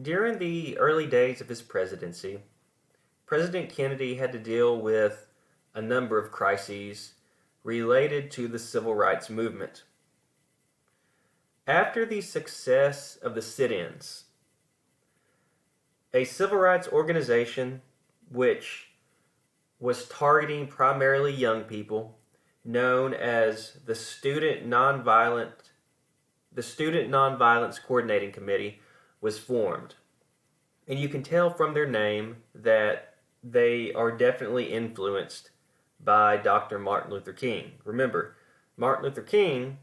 During the early days of his presidency, President Kennedy had to deal with a number of crises related to the civil rights movement. After the success of the sit ins, a civil rights organization which was targeting primarily young people, known as the Student Nonviolence Coordinating Committee, was formed. And you can tell from their name that they are definitely influenced by Dr. Martin Luther King. Remember, Martin Luther King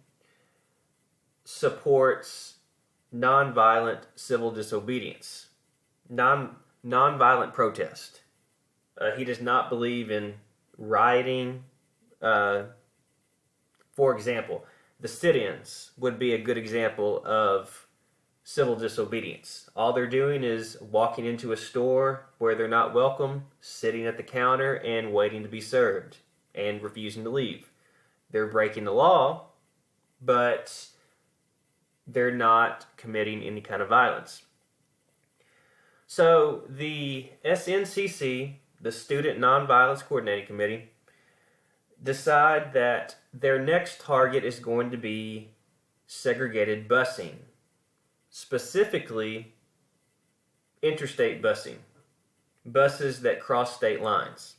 supports nonviolent civil disobedience, nonviolent protest. He does not believe in rioting. Uh, for example, the sit-ins would be a good example of civil disobedience. All they're doing is walking into a store where they're not welcome, sitting at the counter and waiting to be served, and refusing to leave. They're breaking the law, but they're not committing any kind of violence. So the SNCC, the Student Nonviolence Coordinating Committee, decide that their next target is going to be segregated busing, specifically interstate busing, buses that cross state lines.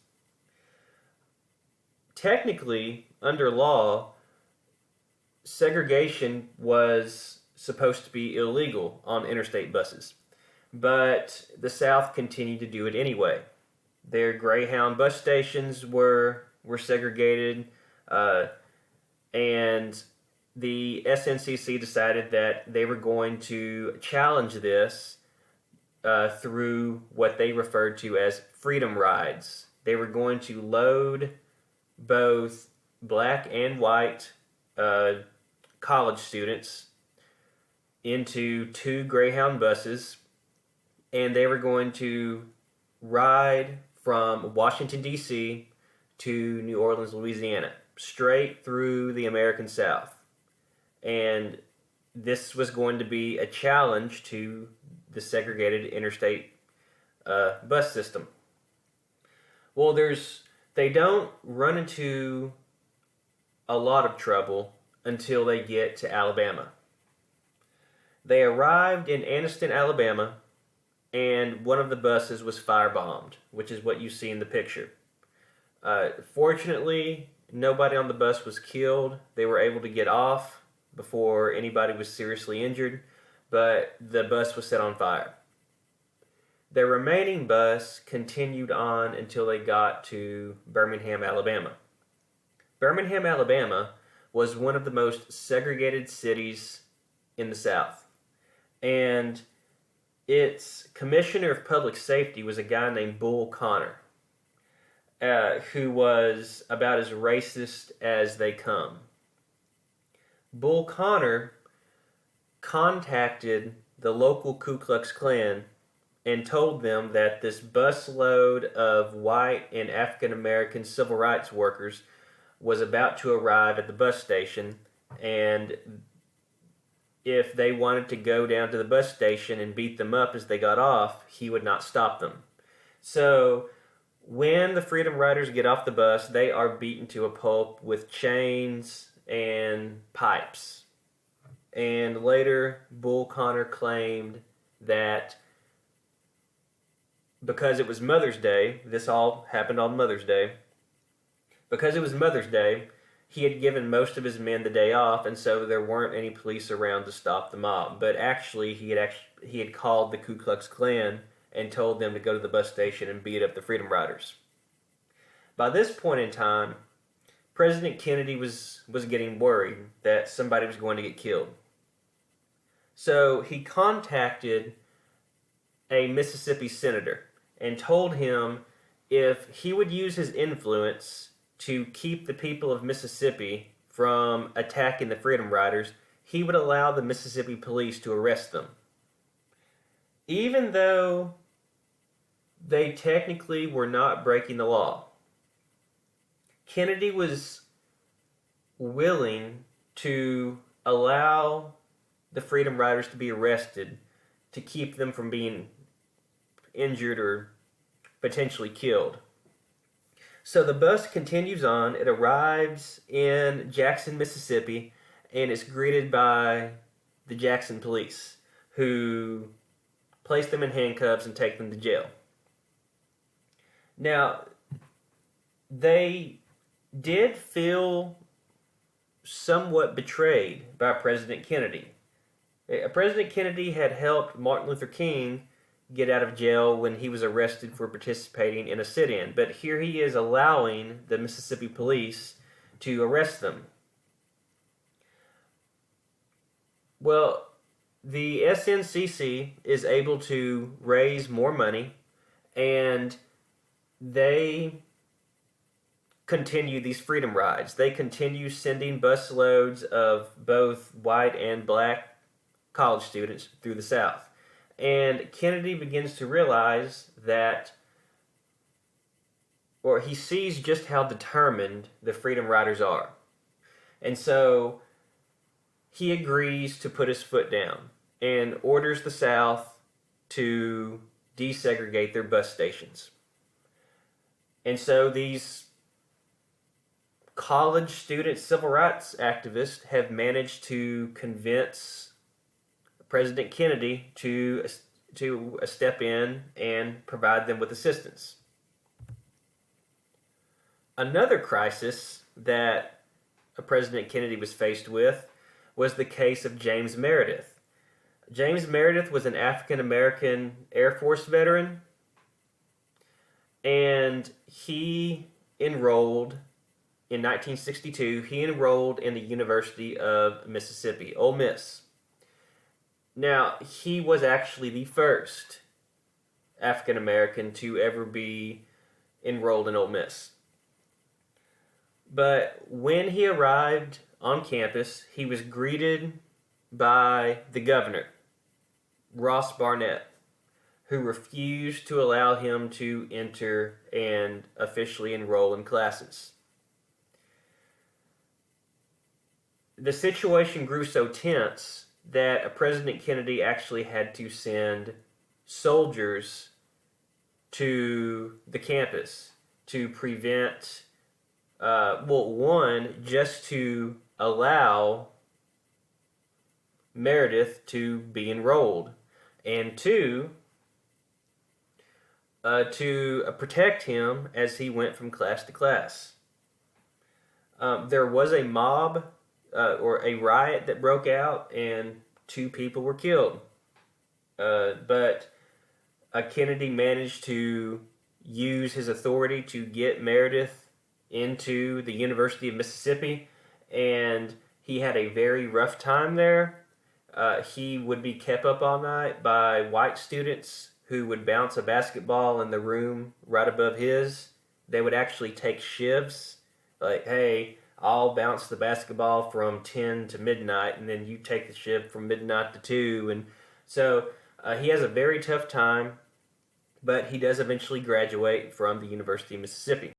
Technically, under law, segregation was supposed to be illegal on interstate buses, but the South continued to do it anyway. Their Greyhound bus stations were segregated, and the SNCC decided that they were going to challenge this through what they referred to as freedom rides. They were going to load both black and white college students into two Greyhound buses, and they were going to ride from Washington, D.C. to New Orleans, Louisiana, straight through the American South. And this was going to be a challenge to the segregated interstate bus system. Well, they don't run into a lot of trouble until they get to Alabama. They arrived in Anniston, Alabama, and one of the buses was firebombed, which is what you see in the picture. Fortunately, nobody on the bus was killed. They were able to get off before anybody was seriously injured, but the bus was set on fire. The remaining bus continued on until they got to Birmingham, Alabama. Birmingham, Alabama was one of the most segregated cities in the South. And its commissioner of public safety was a guy named Bull Connor, who was about as racist as they come. Bull Connor contacted the local Ku Klux Klan and told them that this busload of white and African American civil rights workers was about to arrive at the bus station, and if they wanted to go down to the bus station and beat them up as they got off, he would not stop them. So when the Freedom Riders get off the bus, they are beaten to a pulp with chains and pipes. And later, Bull Connor claimed that because it was Mother's Day, this all happened on Mother's Day, because it was Mother's Day, he had given most of his men the day off, and so there weren't any police around to stop the mob. But actually, he had called the Ku Klux Klan and told them to go to the bus station and beat up the Freedom Riders. By this point in time, President Kennedy was getting worried that somebody was going to get killed. So he contacted a Mississippi senator and told him if he would use his influence to keep the people of Mississippi from attacking the Freedom Riders, he would allow the Mississippi police to arrest them. Even though they technically were not breaking the law, Kennedy was willing to allow the Freedom Riders to be arrested to keep them from being injured or potentially killed. So the bus continues on. It arrives in Jackson, Mississippi, and it's greeted by the Jackson police, who place them in handcuffs and take them to jail. Now, they did feel somewhat betrayed by President Kennedy. President Kennedy had helped Martin Luther King get out of jail when he was arrested for participating in a sit-in, but here he is allowing the Mississippi police to arrest them. Well, the SNCC is able to raise more money, and they continue these freedom rides. They continue sending busloads of both white and black college students through the South. And Kennedy begins to realize that, or he sees just how determined the freedom riders are. And so he agrees to put his foot down and orders the South to desegregate their bus stations. And so these college student civil rights activists have managed to convince President Kennedy to step in and provide them with assistance. Another crisis that President Kennedy was faced with was the case of James Meredith. James Meredith was an African-American Air Force veteran, and he enrolled in 1962. He enrolled in the University of Mississippi, Ole Miss. Now, he was actually the first African-American to ever be enrolled in Ole Miss. But when he arrived on campus, he was greeted by the governor, Ross Barnett, who refused to allow him to enter and officially enroll in classes. The situation grew so tense that President Kennedy actually had to send soldiers to the campus to prevent, one, just to allow Meredith to be enrolled, and two, to protect him as he went from class to class. There was a mob or a riot that broke out, and 2 people were killed. But Kennedy managed to use his authority to get Meredith into the University of Mississippi, and he had a very rough time there. He would be kept up all night by white students who would bounce a basketball in the room right above his. They would actually take shifts, like, hey, I'll bounce the basketball from 10 to midnight, and then you take the shift from midnight to 2. And so he has a very tough time, but he does eventually graduate from the University of Mississippi.